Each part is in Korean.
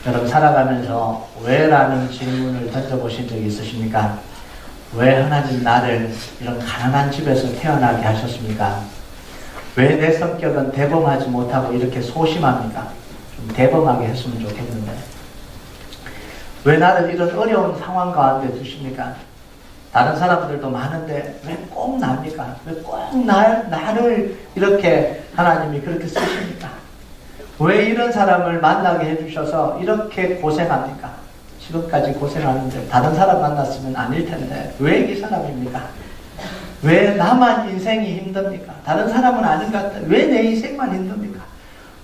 여러분 살아가면서 왜라는 질문을 던져보신 적이 있으십니까? 왜 하나님 나를 이런 가난한 집에서 태어나게 하셨습니까? 왜 내 성격은 대범하지 못하고 이렇게 소심합니까? 좀 대범하게 했으면 좋겠는데 왜 나를 이런 어려운 상황 가운데 두십니까? 다른 사람들도 많은데 왜 꼭 납니까? 왜 꼭 나를 이렇게 하나님이 그렇게 쓰십니까? 왜 이런 사람을 만나게 해주셔서 이렇게 고생합니까? 지금까지 고생하는데 다른 사람 만났으면 아닐 텐데 왜 이 사람입니까? 왜 나만 인생이 힘듭니까? 다른 사람은 아닌 것 같아. 왜 내 인생만 힘듭니까?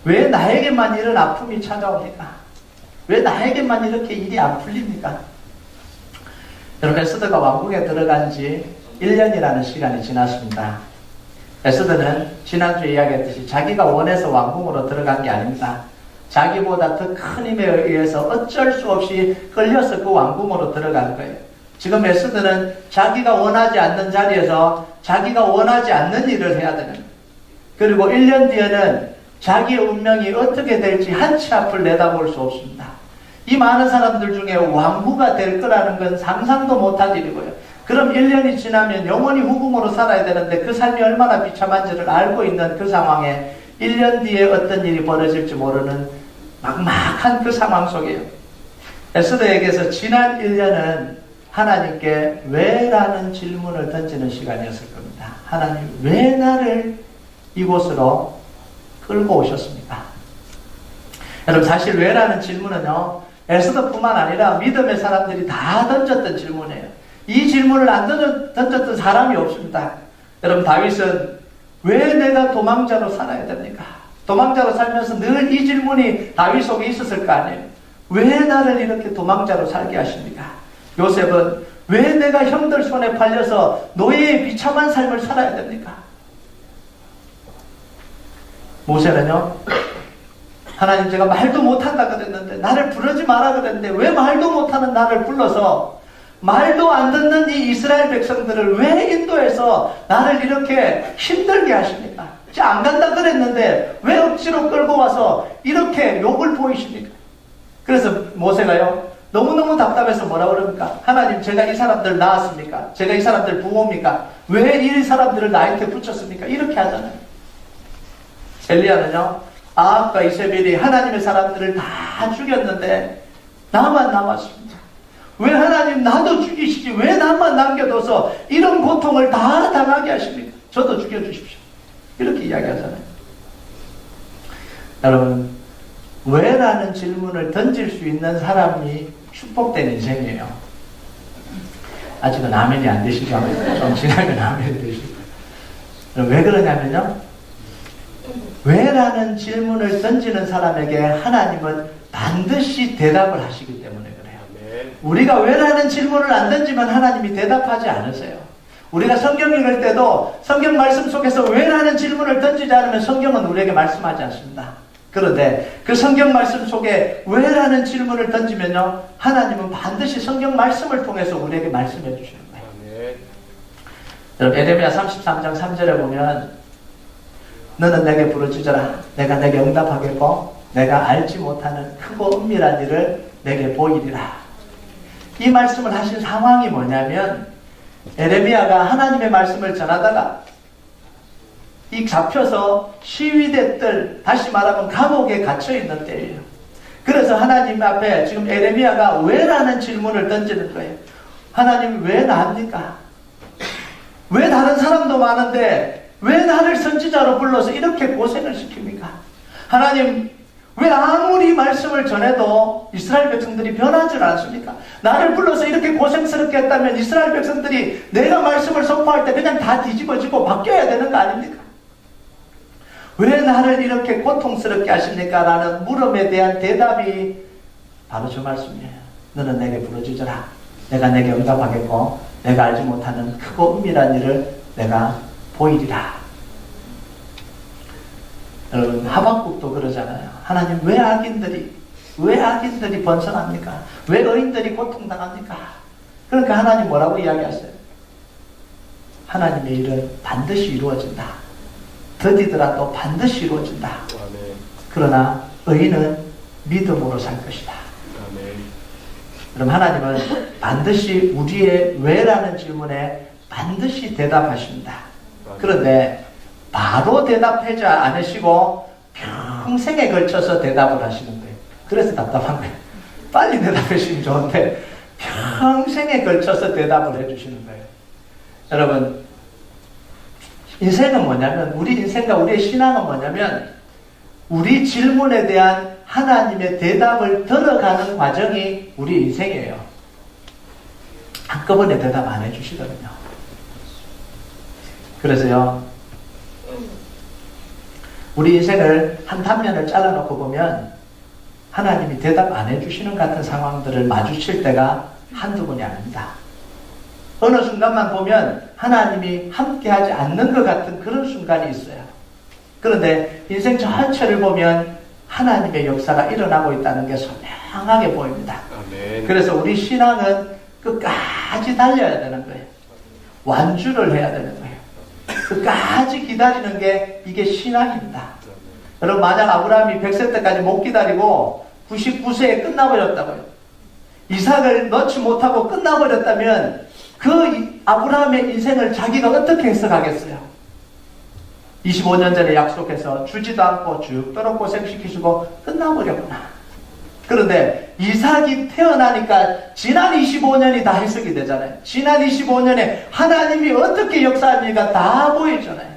왜 나에게만 이런 아픔이 찾아옵니까? 왜 나에게만 이렇게 일이 안 풀립니까? 여러분 에스더가 왕궁에 들어간 지 1년이라는 시간이 지났습니다. 에스더는 지난주에 이야기했듯이 자기가 원해서 왕궁으로 들어간 게 아닙니다. 자기보다 더 큰 힘에 의해서 어쩔 수 없이 끌려서 그 왕궁으로 들어간 거예요. 지금 에스더는 자기가 원하지 않는 자리에서 자기가 원하지 않는 일을 해야 되는 거예요. 그리고 1년 뒤에는 자기의 운명이 어떻게 될지 한 치 앞을 내다볼 수 없습니다. 이 많은 사람들 중에 왕후가 될 거라는 건 상상도 못한 일이고요. 그럼 1년이 지나면 영원히 후궁으로 살아야 되는데 그 삶이 얼마나 비참한지를 알고 있는 그 상황에 1년 뒤에 어떤 일이 벌어질지 모르는 막막한 그 상황 속에요. 에스더에게서 지난 1년은 하나님께 왜라는 질문을 던지는 시간이었을 겁니다. 하나님 왜 나를 이곳으로 끌고 오셨습니까? 여러분 사실 왜라는 질문은요 에스더뿐만 아니라 믿음의 사람들이 다 던졌던 질문이에요. 이 질문을 안 던졌던 사람이 없습니다. 여러분 다윗은 왜 내가 도망자로 살아야 됩니까? 도망자로 살면서 늘 이 질문이 다윗 속에 있었을 거 아니에요. 왜 나를 이렇게 도망자로 살게 하십니까? 요셉은 왜 내가 형들 손에 팔려서 노예의 비참한 삶을 살아야 됩니까? 모세는요 하나님 제가 말도 못한다 그랬는데 나를 부르지 마라 그랬는데 왜 말도 못하는 나를 불러서 말도 안 듣는 이 이스라엘 백성들을 왜 인도해서 나를 이렇게 힘들게 하십니까? 안 간다 그랬는데 왜 억지로 끌고 와서 이렇게 욕을 보이십니까? 그래서 모세가요 너무너무 답답해서 뭐라 그럽니까? 하나님 제가 이 사람들 낳았습니까? 제가 이 사람들 부모입니까? 왜 이 사람들을 나한테 붙였습니까? 이렇게 하잖아요. 엘리야는요 아합과 이세벨이 하나님의 사람들을 다 죽였는데 나만 남았습니다. 왜 하나님 나도 죽이시지 왜 나만 남겨둬서 이런 고통을 다 당하게 하십니까? 저도 죽여주십시오. 이렇게 이야기하잖아요. 여러분 왜라는 질문을 던질 수 있는 사람이 축복된 인생이에요. 아직은 아멘이 안 되시죠? 좀 지나면 아멘이 되시죠? 왜 그러냐면요 왜라는 질문을 던지는 사람에게 하나님은 반드시 대답을 하시기 때문에 그래요. 우리가 왜라는 질문을 안 던지면 하나님이 대답하지 않으세요. 우리가 성경 읽을 때도 성경 말씀 속에서 왜라는 질문을 던지지 않으면 성경은 우리에게 말씀하지 않습니다. 그런데 그 성경 말씀 속에 왜라는 질문을 던지면요 하나님은 반드시 성경 말씀을 통해서 우리에게 말씀해 주시는 거예요. 여러분 에레미야 33장 3절에 보면 너는 내게 부르짖어라 내가 내게 응답하겠고 내가 알지 못하는 크고 은밀한 일을 내게 보이리라. 이 말씀을 하신 상황이 뭐냐면 에레미야가 하나님의 말씀을 전하다가 이 잡혀서 시위대들 다시 말하면 감옥에 갇혀있는 때예요. 그래서 하나님 앞에 지금 에레미야가 왜라는 질문을 던지는 거예요. 하나님 왜 나입니까? 왜 다른 사람도 많은데 왜 나를 선지자로 불러서 이렇게 고생을 시킵니까? 하나님 왜 아무리 말씀을 전해도 이스라엘 백성들이 변하지 않습니까? 나를 불러서 이렇게 고생스럽게 했다면 이스라엘 백성들이 내가 말씀을 선포할 때 그냥 다 뒤집어지고 바뀌어야 되는 거 아닙니까? 왜 나를 이렇게 고통스럽게 하십니까? 라는 물음에 대한 대답이 바로 저 말씀이에요. 너는 내게 부르짖어라. 내가 내게 응답하겠고 내가 알지 못하는 크고 은밀한 일을 내가 보이리라. 여러분 하박국도 그러잖아요. 하나님 왜 악인들이 번성합니까? 왜 의인들이 고통당합니까? 그러니까 하나님 뭐라고 이야기하세요? 하나님의 일은 반드시 이루어진다. 더디더라도 반드시 이루어진다. 그러나 의인은 믿음으로 살 것이다. 그럼 하나님은 반드시 우리의 왜라는 질문에 반드시 대답하십니다. 그런데 바로 대답하지 않으시고 평생에 걸쳐서 대답을 하시는 거예요. 그래서 답답한 거예요. 빨리 대답해 주시면 좋은데 평생에 걸쳐서 대답을 해주시는 거예요. 여러분, 인생은 뭐냐면, 우리 인생과 우리의 신앙은 뭐냐면, 우리 질문에 대한 하나님의 대답을 들어가는 과정이 우리 인생이에요. 한꺼번에 대답 안 해주시거든요. 그래서요, 우리 인생을 한 단면을 잘라놓고 보면 하나님이 대답 안 해주시는 같은 상황들을 마주칠 때가 한두 번이 아닙니다. 어느 순간만 보면 하나님이 함께하지 않는 것 같은 그런 순간이 있어요. 그런데 인생 전체를 보면 하나님의 역사가 일어나고 있다는 게 선명하게 보입니다. 아멘. 그래서 우리 신앙은 끝까지 달려야 되는 거예요. 완주를 해야 되는 거예요. 끝까지 기다리는 게 이게 신앙입니다. 여러분, 만약 아브라함이 100세 때까지 못 기다리고 99세에 끝나버렸다고요. 이삭을 넣지 못하고 끝나버렸다면 그 아브라함의 인생을 자기가 어떻게 해석하겠어요? 25년 전에 약속해서 주지도 않고 죽도록 고생시키시고 끝나버렸구나. 그런데 이삭이 태어나니까 지난 25년이 다 해석이 되잖아요. 지난 25년에 하나님이 어떻게 역사합니까? 다 보이잖아요.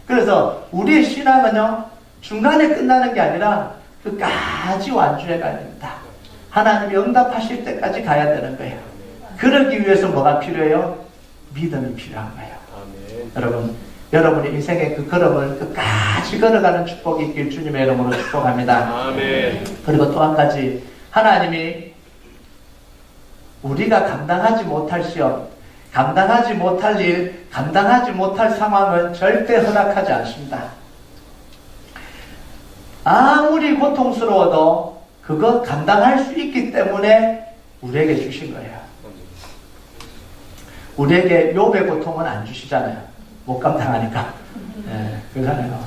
그래서 우리의 신앙은요, 중간에 끝나는 게 아니라 끝까지 완주해 가야 됩니다. 하나님이 응답하실 때까지 가야 되는 거예요. 그러기 위해서 뭐가 필요해요? 믿음이 필요한 거예요. 아멘. 여러분, 여러분의 인생의 그 걸음을 끝까지 걸어가는 축복이 있길 주님의 이름으로 축복합니다. 아멘. 그리고 또 한 가지, 하나님이 우리가 감당하지 못할 시험, 감당하지 못할 일, 감당하지 못할 상황은 절대 허락하지 않습니다. 아무리 고통스러워도 그거 감당할 수 있기 때문에 우리에게 주신 거예요. 우리에게 욥의 고통은 안 주시잖아요. 못 감당하니까. 네, 그러잖아요.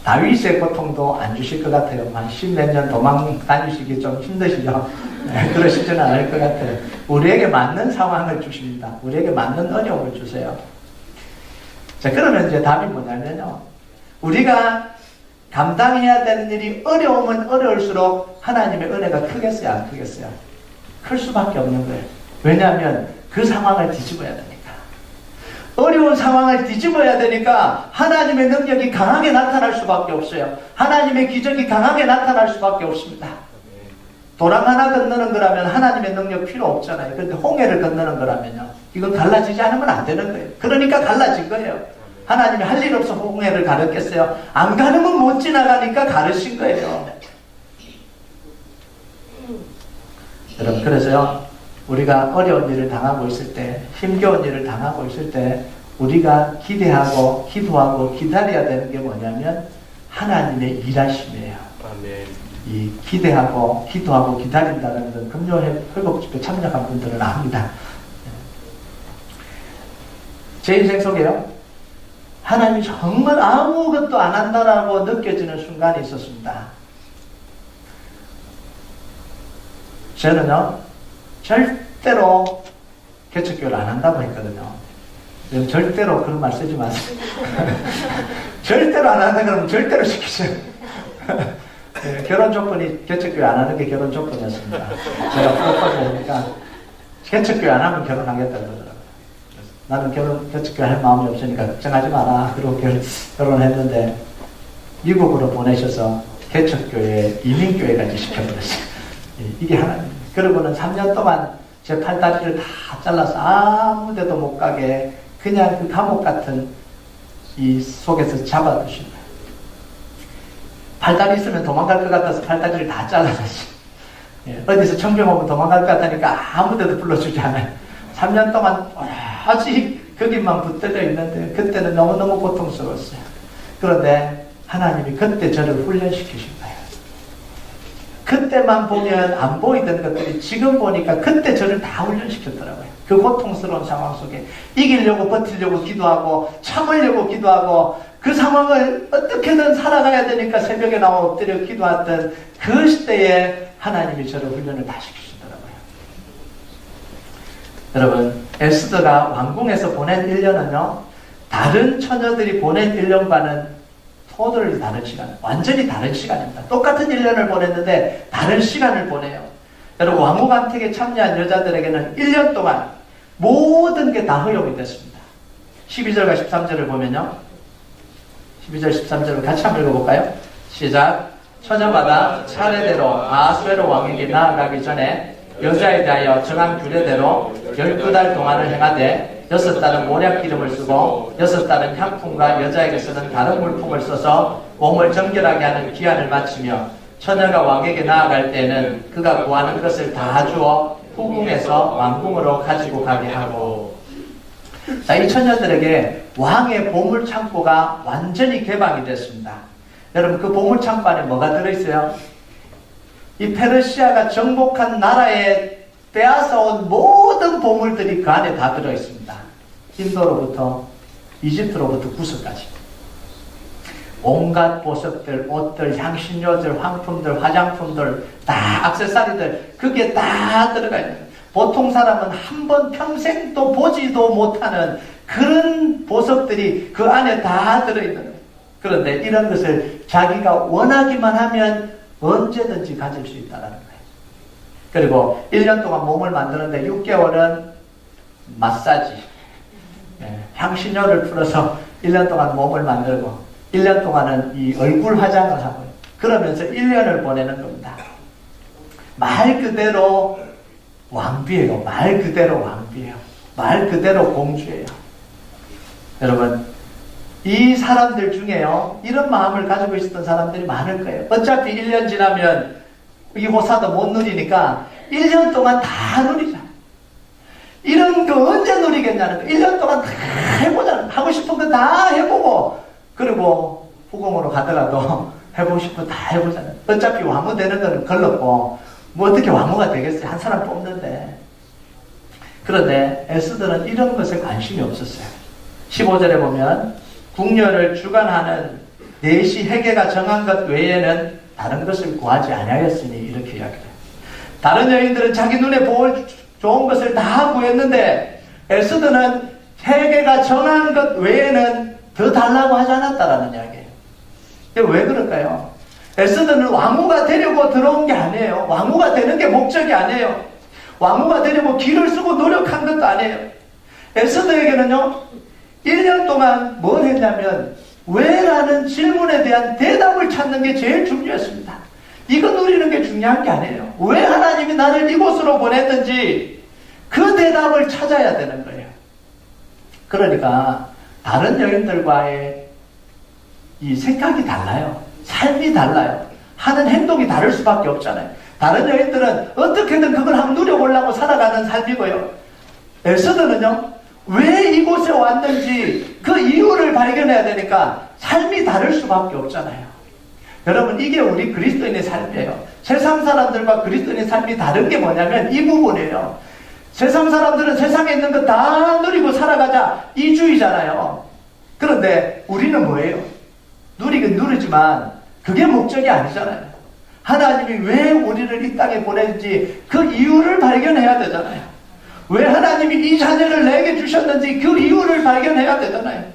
다윗의 고통도 안 주실 것 같아요. 한 10몇 년 도망 다니시기 좀 힘드시죠? 네, 그러시지는 않을 것 같아요. 우리에게 맞는 상황을 주십니다. 우리에게 맞는 어려움을 주세요. 자, 그러면 이제 답이 뭐냐면요, 우리가 감당해야 되는 일이 어려우면 어려울수록 하나님의 은혜가 크겠어요, 안 크겠어요? 클 수밖에 없는 거예요. 왜냐하면 그 상황을 뒤집어야 되니까. 어려운 상황을 뒤집어야 되니까 하나님의 능력이 강하게 나타날 수밖에 없어요. 하나님의 기적이 강하게 나타날 수밖에 없습니다. 도랑 하나 건너는 거라면 하나님의 능력 필요 없잖아요. 그런데 홍해를 건너는 거라면요, 이건 갈라지지 않으면 안 되는 거예요. 그러니까 갈라진 거예요. 하나님이 할 일 없어 홍해를 가렸겠어요? 안 가르면 못 지나가니까 가르신 거예요. 여러분, 그래서요, 우리가 어려운 일을 당하고 있을 때, 힘겨운 일을 당하고 있을 때 우리가 기대하고 기도하고 기다려야 되는 게 뭐냐면 하나님의 일하심이에요. 아멘. 이 기대하고 기도하고 기다린다는 건 금요 회복집회 참여한 분들은 압니다. 제 인생 속에요, 하나님이 정말 아무것도 안 한다라고 느껴지는 순간이 있었습니다. 저는요, 절대로 개척교를 안 한다고 했거든요. 절대로 그런 말 쓰지 마세요. 절대로 안 한다 그러면 절대로 시키세요. 네, 결혼 조건이 개척교회 안 하는 게 결혼 조건이었습니다. 제가 프로포즈 하니까 개척교회 안 하면 결혼하겠다고 그러더라고요. 나는 개척교회 할 마음이 없으니까 걱정하지 마라. 그러고 결혼했는데 미국으로 보내셔서 개척교회 이민교회까지 시켜버렸어요. 이게 하나님. 그러고는 3년 동안 제 팔다리를 다 잘라서 아무 데도 못 가게 그냥 그 감옥 같은 이 속에서 잡아두신 거예요. 팔다리 있으면 도망갈 것 같아서 팔다리를 다 잘라놨어요. 어디서 청병 오면 도망갈 것 같으니까 아무 데도 불러주지 않아요. 3년 동안 오직 거기만 붙들려 있는데 그때는 너무너무 고통스러웠어요. 그런데 하나님이 그때 저를 훈련시키신 거예요. 그때만 보면 안 보이던 것들이 지금 보니까 그때 저를 다 훈련시켰더라고요. 그 고통스러운 상황 속에 이기려고 버티려고 기도하고 참으려고 기도하고 그 상황을 어떻게든 살아가야 되니까 새벽에 나와 엎드려 기도했던 그 시대에 하나님이 저를 훈련을 다 시키시더라고요. 여러분, 에스더가 왕궁에서 보낸 1년은요, 다른 처녀들이 보낸 1년과는 토들이 다른 시간, 완전히 다른 시간입니다. 똑같은 1년을 보냈는데 다른 시간을 보내요. 여러분, 왕후 간택에 참여한 여자들에게는 1년 동안 모든 게 다 허용이 됐습니다. 12절과 13절을 보면요, 12절 13절을 같이 한번 읽어볼까요? 시작. 처녀마다 차례대로 아하수에로 왕에게 나아가기 전에 여자에 대하여 정한 규례대로 12달 동안을 행하되 6달은 모략 기름을 쓰고 6달은 향품과 여자에게 쓰는 다른 물품을 써서 몸을 정결하게 하는 기한을 마치며 처녀가 왕에게 나아갈 때에는 그가 구하는 것을 다 주어 후궁에서 왕궁으로 가지고 가게 하고. 자, 이 처녀들에게 왕의 보물창고가 완전히 개방이 됐습니다. 여러분, 그 보물창고 안에 뭐가 들어있어요? 이 페르시아가 정복한 나라에 빼앗아온 모든 보물들이 그 안에 다 들어있습니다. 인도로부터 이집트로부터 구스까지. 온갖 보석들, 옷들, 향신료들, 황품들, 화장품들, 다 액세서리들, 그게 다 들어가 있는 거예요. 보통 사람은 한 번 평생 또 보지도 못하는 그런 보석들이 그 안에 다 들어있는 거예요. 그런데 이런 것을 자기가 원하기만 하면 언제든지 가질 수 있다는 거예요. 그리고 1년 동안 몸을 만드는데 6개월은 마사지, 향신료를 풀어서 1년 동안 몸을 만들고 1년 동안은 이 얼굴 화장을 하고 그러면서 1년을 보내는 겁니다. 말 그대로 왕비예요. 말 그대로 왕비예요. 말 그대로 공주예요. 여러분, 이 사람들 중에요, 이런 마음을 가지고 있었던 사람들이 많을 거예요. 어차피 1년 지나면 이 호사도 못 누리니까 1년 동안 다 누리자. 이런 거 언제 누리겠냐는 거. 1년 동안 다 해보자. 하고 싶은 거 다 해보고, 그리고 후궁으로 가더라도 해보고 싶은 거 다 해보자. 어차피 왕후 되는 거는 걸렀고, 뭐 어떻게 왕후가 되겠어요? 한 사람 뽑는데. 그런데 에스더는 이런 것에 관심이 없었어요. 15절에 보면 궁녀를 주관하는 내시 회계가 정한 것 외에는 다른 것을 구하지 아니하였으니 이렇게 이야기해요. 다른 여인들은 자기 눈에 보일 좋은 것을 다 구했는데 에스더는 회계가 정한 것 외에는 더 달라고 하지 않았다라는 이야기예요. 왜 그럴까요? 에스더는 왕후가 되려고 들어온 게 아니에요. 왕후가 되는 게 목적이 아니에요. 왕후가 되려고 길을 쓰고 노력한 것도 아니에요. 에스더에게는요, 1년 동안 뭘 했냐면 왜라는 질문에 대한 대답을 찾는 게 제일 중요했습니다. 이거 누리는 게 중요한 게 아니에요. 왜 하나님이 나를 이곳으로 보냈는지 그 대답을 찾아야 되는 거예요. 그러니까 다른 여인들과의 이 생각이 달라요. 삶이 달라요. 하는 행동이 다를 수밖에 없잖아요. 다른 여인들은 어떻게든 그걸 한번 누려보려고 살아가는 삶이고요. 에스더는요, 왜 이곳에 왔는지 그 이유를 발견해야 되니까 삶이 다를 수밖에 없잖아요. 여러분, 이게 우리 그리스도인의 삶이에요. 세상 사람들과 그리스도인의 삶이 다른 게 뭐냐면 이 부분이에요. 세상 사람들은 세상에 있는 거 다 누리고 살아가자 이주의잖아요. 그런데 우리는 뭐예요? 누리긴 누리지만 그게 목적이 아니잖아요. 하나님이 왜 우리를 이 땅에 보냈는지 그 이유를 발견해야 되잖아요. 왜 하나님이 이 자녀를 내게 주셨는지 그 이유를 발견해야 되잖아요.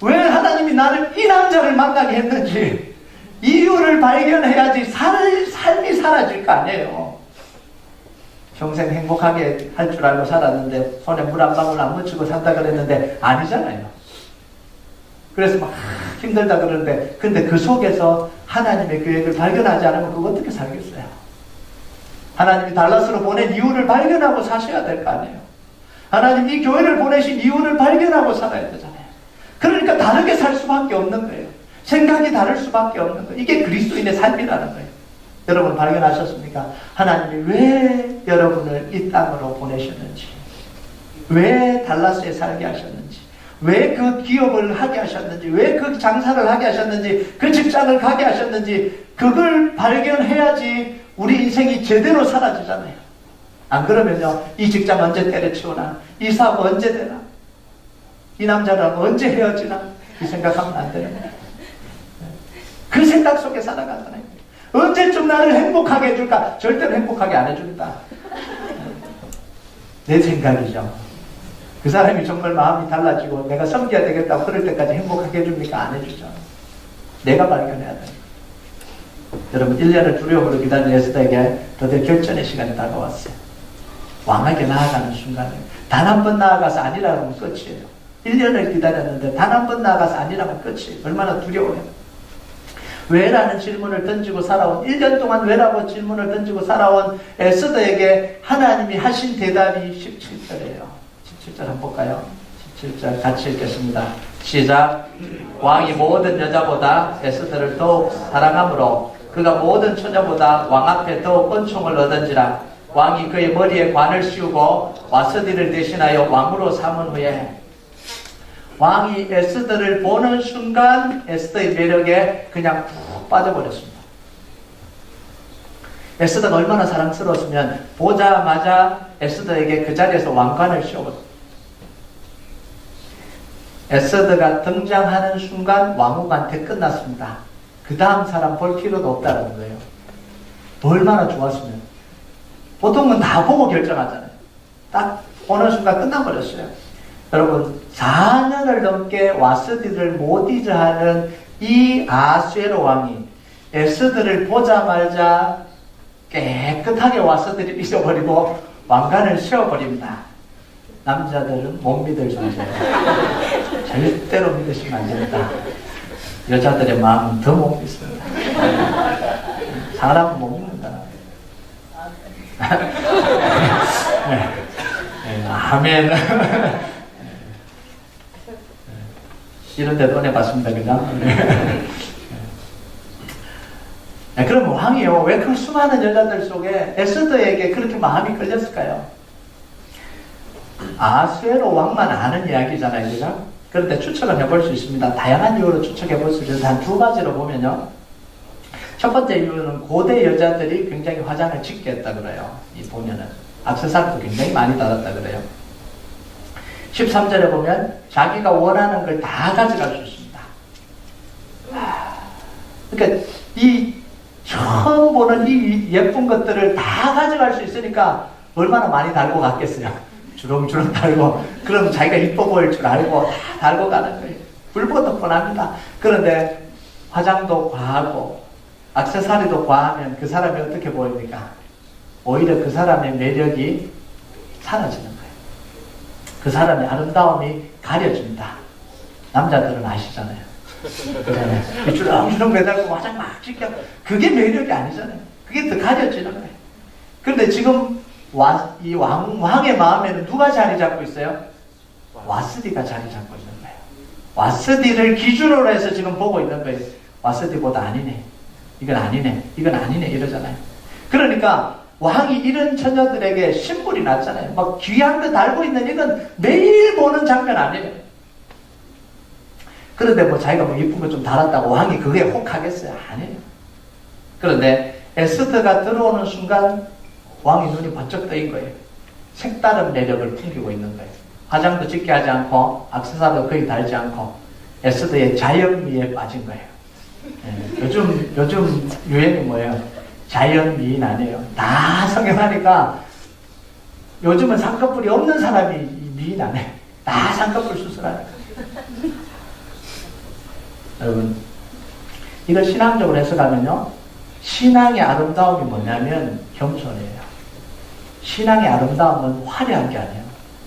왜 하나님이 나를 이 남자를 만나게 했는지 이유를 발견해야지 삶이 사라질 거 아니에요. 평생 행복하게 할 줄 알고 살았는데 손에 물 한 방울 안 묻히고 산다 그랬는데 아니잖아요. 그래서 막 힘들다 그러는데 근데 그 속에서 하나님의 계획을 발견하지 않으면 그거 어떻게 살겠어요? 하나님이 달라스로 보낸 이유를 발견하고 사셔야 될 거 아니에요. 하나님이 이 교회를 보내신 이유를 발견하고 살아야 되잖아요. 그러니까 다르게 살 수밖에 없는 거예요. 생각이 다를 수밖에 없는 거예요. 이게 그리스도인의 삶이라는 거예요. 여러분 발견하셨습니까? 하나님이 왜 여러분을 이 땅으로 보내셨는지, 왜 달라스에 살게 하셨는지, 왜 그 기업을 하게 하셨는지, 왜 그 장사를 하게 하셨는지, 그 직장을 가게 하셨는지 그걸 발견해야지 우리 인생이 제대로 사라지잖아요. 안 그러면요, 이 직장 언제 때려치우나, 이 사업 언제 되나, 이 남자랑 언제 헤어지나 이 생각하면 안 되는 거예요. 그 생각 속에 살아가잖아요. 언제쯤 나를 행복하게 해줄까? 절대로 행복하게 안 해준다. 내 생각이죠. 그 사람이 정말 마음이 달라지고 내가 섬겨야 되겠다고 그럴 때까지 행복하게 해줍니까? 안 해주죠. 내가 발견해야 돼. 여러분 1년을 두려움으로 기다린 에스더에게 드디어 결전의 시간이 다가왔어요. 왕에게 나아가는 순간에 단 한 번 나아가서 아니라면 끝이에요. 1년을 기다렸는데 단 한 번 나아가서 아니라면 끝이에요. 얼마나 두려워요. 왜라는 질문을 던지고 살아온 1년 동안 왜라고 질문을 던지고 살아온 에스더에게 하나님이 하신 대답이 17절이에요. 17절 한번 볼까요? 17절 같이 읽겠습니다. 시작. 왕이 모든 여자보다 에스더를 더욱 사랑하므로 그가 모든 처녀보다 왕 앞에 더욱 은총을 얻은지라. 왕이 그의 머리에 관을 씌우고 와스디를 대신하여 왕으로 삼은 후에 왕이 에스더를 보는 순간 에스더의 매력에 그냥 푹 빠져버렸습니다. 에스더가 얼마나 사랑스러웠으면 보자마자 에스더에게 그 자리에서 왕관을 씌워버렸습니다. 에스더가 등장하는 순간 왕후한테 끝났습니다. 그 다음 사람 볼 필요도 없다는 거예요. 얼마나 좋았으면. 보통은 다 보고 결정하잖아요. 딱 보는 순간 끝나버렸어요. 여러분 4년을 넘게 와스디를 못 잊어하는 이 아수에로 왕이 에스더를 보자마자 깨끗하게 와스디를 잊어버리고 왕관을 씌워버립니다. 남자들은 못 믿을 존재예요. 절대로 믿으시면 안 됩니다. 여자들의 마음은 더 못 믿습니다. 사람은 못 믿는다. 네. 네, 아멘. 이런 데도 은혜 받습니다. 그죠? 네, 그럼 왕이요, 왜 그 수많은 여자들 속에 에스더에게 그렇게 마음이 끌렸을까요? 아수에로 왕만 아는 이야기잖아요. 그죠? 그런데 추측을 해볼 수 있습니다. 다양한 이유로 추측해볼 수 있는데 한 두 가지로 보면요. 첫 번째 이유는 고대 여자들이 굉장히 화장을 짙게 했다 그래요. 이 보면은. 액세서리도 굉장히 많이 달았다 그래요. 13절에 보면 자기가 원하는 걸 다 가져갈 수 있습니다. 그러니까 이 처음 보는 이 예쁜 것들을 다 가져갈 수 있으니까 얼마나 많이 달고 갔겠어요. 주렁주렁 달고, 그럼 자기가 이뻐 보일 줄 알고 다 달고 가는 거예요. 불보듯 뻔합니다. 그런데 화장도 과하고 액세서리도 과하면 그 사람이 어떻게 보입니까? 오히려 그 사람의 매력이 사라지는 거예요. 그 사람의 아름다움이 가려집니다. 남자들은 아시잖아요. 그잖아요. 주렁주렁 매달고 화장 막 찍혀. 그게 매력이 아니잖아요. 그게 더 가려지는 거예요. 그런데 지금 이 왕의 마음에는 누가 자리 잡고 있어요? 와스디가 자리 잡고 있는 거예요. 와스디를 기준으로 해서 지금 보고 있는 거예요. 와스디보다 아니네. 이건 아니네. 이건 아니네. 이러잖아요. 그러니까 왕이 이런 처녀들에게 신물이 났잖아요. 막 귀한 거 달고 있는 이건 매일 보는 장면 아니에요. 그런데 뭐 자기가 뭐 이쁜 거 좀 달았다고 왕이 그게 혹하겠어요? 아니에요. 그런데 에스더가 들어오는 순간 왕이 눈이 번쩍 뜨인 거예요. 색다른 매력을 풍기고 있는 거예요. 화장도 짙게 하지 않고 액세서리도 거의 달지 않고 에스더의 자연미에 빠진 거예요. 네, 요즘 유행이 뭐예요? 자연미인 아니에요. 다 성형하니까 요즘은 쌍꺼풀이 없는 사람이 미인 안 해. 다 쌍꺼풀 수술하니까. 여러분, 이걸 신앙적으로 해석하면요. 신앙의 아름다움이 뭐냐면 겸손이에요. 신앙의 아름다움은 화려한 게 아니에요.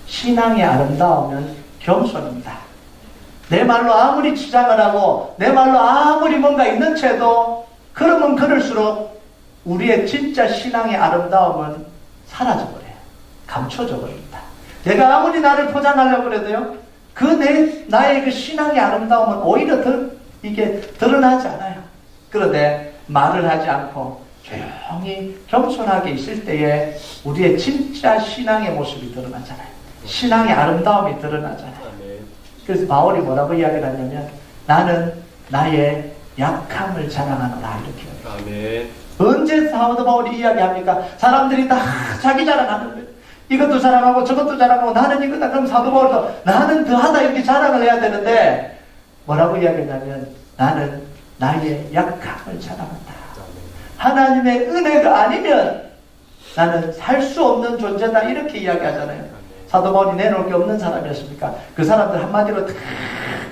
신앙의 아름다움은 겸손입니다. 내 말로 아무리 주장을 하고 내 말로 아무리 뭔가 있는 채도 그러면 그럴수록 우리의 진짜 신앙의 아름다움은 사라져버려요. 감춰져 버립니다. 내가 아무리 나를 포장하려고 해도요, 나의 그 신앙의 아름다움은 오히려 이게 드러나지 않아요. 그런데 말을 하지 않고 조용히 겸손하게 있을 때에 우리의 진짜 신앙의 모습이 드러나잖아요. 신앙의 아름다움이 드러나잖아요. 그래서 바울이 뭐라고 이야기를 하냐면 나는 나의 약함을 자랑하노라 이렇게 해요. 언제 사도 바울이 이야기합니까? 사람들이 다 자기 자랑하는 거예요. 이것도 자랑하고 저것도 자랑하고 나는 이거다. 그럼 사도 바울도 나는 더하다 이렇게 자랑을 해야 되는데 뭐라고 이야기하냐면 나는 나의 약함을 자랑한다. 하나님의 은혜가 아니면 나는 살 수 없는 존재다 이렇게 이야기하잖아요. 사도 바울이 내놓을 게 없는 사람이었습니까? 그 사람들 한마디로 다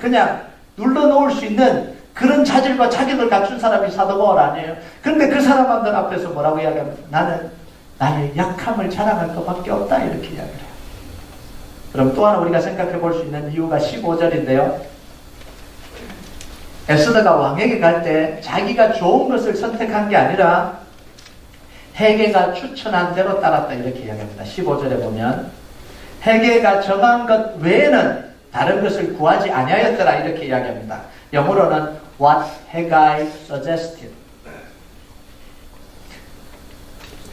그냥 눌러놓을 수 있는 그런 자질과 자격을 갖춘 사람이 사도 바울 아니에요. 그런데 그 사람들 앞에서 뭐라고 이야기합니까? 나는 나의 약함을 자랑할 것밖에 없다 이렇게 이야기를 해요. 그럼 또 하나 우리가 생각해 볼 수 있는 이유가 15절인데요. 에스더가 왕에게 갈 때 자기가 좋은 것을 선택한 게 아니라 헤게가 추천한 대로 따랐다 이렇게 이야기합니다. 15절에 보면 헤게가 정한 것 외에는 다른 것을 구하지 아니하였더라 이렇게 이야기합니다. 영어로는 What Haggai suggested.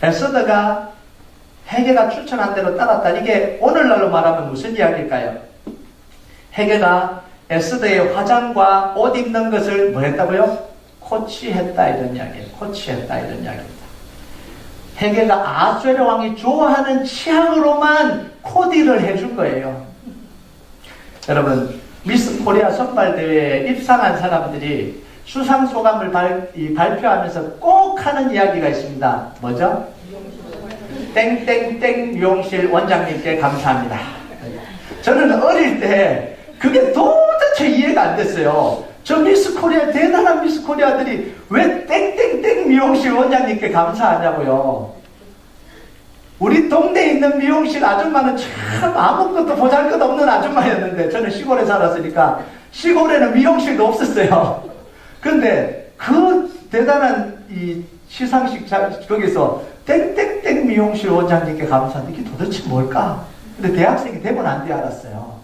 에스더가 헤게가 추천한 대로 따랐다. 이게 오늘날로 말하면 무슨 이야기일까요? 헤게가 에스더의 화장과 옷 입는 것을 뭐 했다고요? 코치했다 이런 이야기예요. 코치했다 이런 이야기입니다. 헤게가 아수에르 왕이 좋아하는 취향으로만 코디를 해준 거예요. 여러분, 미스 코리아 선발대회에 입상한 사람들이 수상소감을 발표하면서 꼭 하는 이야기가 있습니다. 뭐죠? 땡땡땡 미용실 원장님께 감사합니다. 저는 어릴 때 그게 도대체 이해가 안 됐어요. 저 미스 코리아, 대단한 미스 코리아들이 왜 땡땡땡 미용실 원장님께 감사하냐고요. 우리 동네에 있는 미용실 아줌마는 참 아무것도 보잘것없는 아줌마였는데, 저는 시골에 살았으니까 시골에는 미용실도 없었어요. 근데 그 대단한 이 시상식 거기서 땡땡땡 미용실 원장님께 감사한데 이게 도대체 뭘까? 근데 대학생이 되고 난 뒤에 알았어요.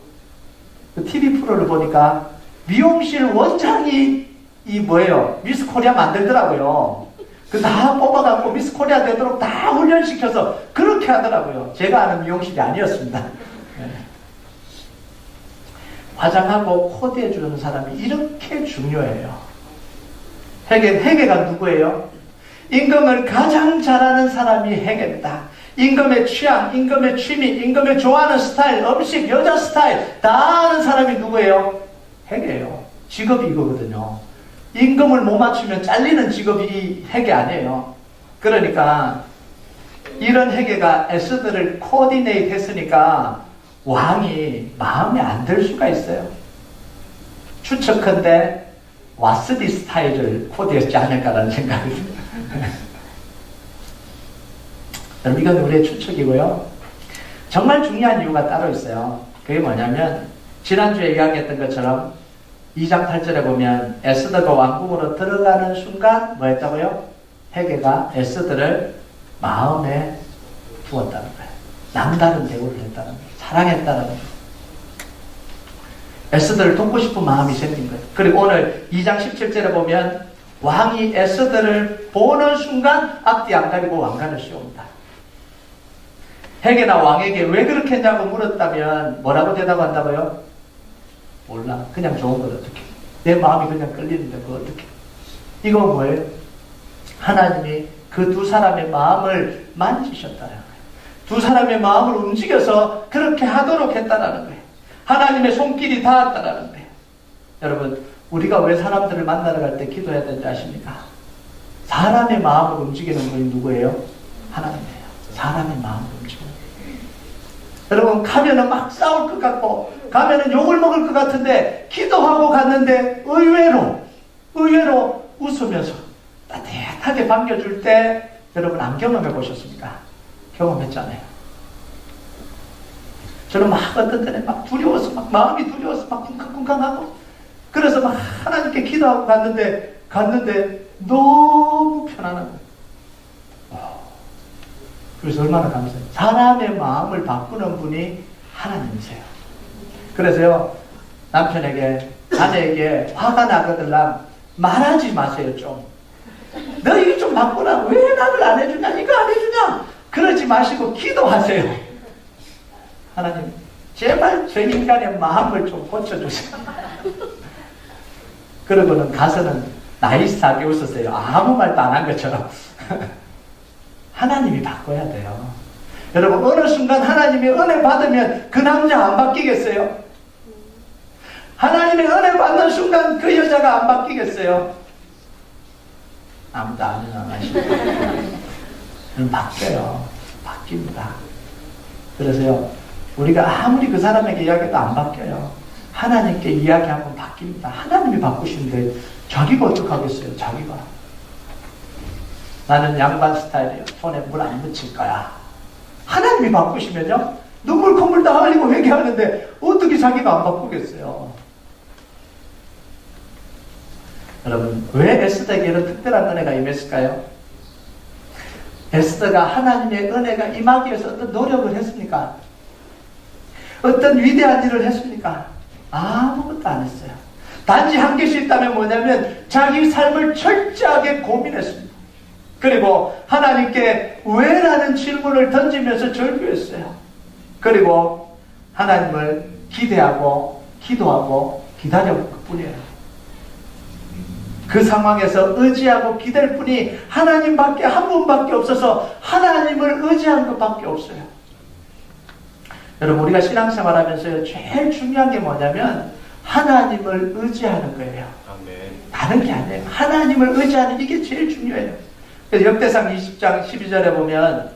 그 TV 프로를 보니까 미용실 원장이 이 뭐예요? 미스 코리아 만들더라고요. 그 다 뽑아갖고 미스 코리아 되도록 다 훈련시켜서 그렇게 하더라고요. 제가 아는 미용실이 아니었습니다. 네. 화장하고 코디해주는 사람이 이렇게 중요해요. 헤게가 누구예요? 임금을 가장 잘하는 사람이 헤게입니다. 임금의 취향, 임금의 취미, 임금의 좋아하는 스타일, 음식, 여자 스타일 다 아는 사람이 누구예요? 헤게예요. 직업이 이거거든요. 임금을 못 맞추면 잘리는 직업이 이 헤게 아니에요. 그러니까 이런 헤게가 에스더를 코디네이트 했으니까 왕이 마음에 안 들 수가 있어요. 추측컨대 와스디 스타일을 코디했지 않을까라는 생각이 듭니다. 여러분, 이건 우리의 추측이고요. 정말 중요한 이유가 따로 있어요. 그게 뭐냐면 지난주에 이야기했던 것처럼 2장 8절에 보면 에스더가 왕궁으로 들어가는 순간 뭐 했다고요? 헤게가 에스더를 마음에 두었다는 거예요. 남다른 대우를 했다는 거예요. 사랑했다는 거예요. 에스더를 돕고 싶은 마음이 생긴 거예요. 그리고 오늘 2장 17절에 보면 왕이 에스더를 보는 순간 앞뒤 안 가리고 왕관을 씌웁니다. 헤게나 왕에게 왜 그렇게 했냐고 물었다면 뭐라고 대답한다고요? 몰라. 그냥 좋은 걸 어떻게. 내 마음이 그냥 끌리는데 그걸 어떻게. 이건 뭐예요? 하나님이 그 두 사람의 마음을 만지셨다는 거예요. 두 사람의 마음을 움직여서 그렇게 하도록 했다는 거예요. 하나님의 손길이 닿았다는 거예요. 여러분, 우리가 왜 사람들을 만나러 갈 때 기도해야 되는지 아십니까? 사람의 마음을 움직이는 분이 누구예요? 하나님이에요. 사람의 마음을 움직이는 거예요. 여러분, 가면은 막 싸울 것 같고 가면은 욕을 먹을 것 같은데 기도하고 갔는데 의외로 웃으면서 따뜻하게 반겨줄 때 여러분 안 경험해 보셨습니까? 경험했잖아요. 저는 막 어떤 때는 막 두려워서 막 마음이 두려워서 막 쿵쾅쿵쾅하고 그래서 막 하나님께 기도하고 갔는데 너무 편안한 거예요. 그래서 얼마나 감사해요. 사람의 마음을 바꾸는 분이 하나님이세요. 그래서요, 남편에게, 아내에게 화가 나거들랑 말하지 마세요, 좀. 너 이거 좀 바꾸라. 왜 나를 안 해주냐? 이거 안 해주냐? 그러지 마시고 기도하세요. 하나님, 제발 저 인간의 마음을 좀 고쳐주세요. 그러고는 가서는 나이스하게 웃었어요. 아무 말도 안 한 것처럼. 하나님이 바꿔야 돼요. 여러분, 어느 순간 하나님의 은혜 받으면 그 남자 안 바뀌겠어요? 하나님의 은혜 받는 순간 그 여자가 안 바뀌겠어요? 아무도 아멘 안 하시고. 바뀌어요. 바뀝니다. 그래서요, 우리가 아무리 그 사람에게 이야기해도 안 바뀌어요. 하나님께 이야기하면 바뀝니다. 하나님이 바꾸시는데 자기가 어떡하겠어요, 자기가. 나는 양반 스타일이에요. 손에 물 안 묻힐 거야. 하나님이 바꾸시면요, 눈물 콧물 다 흘리고 회개하는데 어떻게 자기가 안 바꾸겠어요. 여러분, 왜 에스더에게 이런 특별한 은혜가 임했을까요? 에스더가 하나님의 은혜가 임하기 위해서 어떤 노력을 했습니까? 어떤 위대한 일을 했습니까? 아무것도 안 했어요. 단지 한 개씩 있다면 뭐냐면 자기 삶을 철저하게 고민했습니다. 그리고 하나님께 왜? 라는 질문을 던지면서 절규했어요. 그리고 하나님을 기대하고 기도하고 기다렸을 뿐이에요. 그 상황에서 의지하고 기댈 분이 하나님밖에 한 분밖에 없어서 하나님을 의지한 것밖에 없어요. 여러분, 우리가 신앙생활 하면서 제일 중요한 게 뭐냐면 하나님을 의지하는 거예요. 아멘. 다른 게 아니에요. 하나님을 의지하는 이게 제일 중요해요. 그래서 역대상 20장 12절에 보면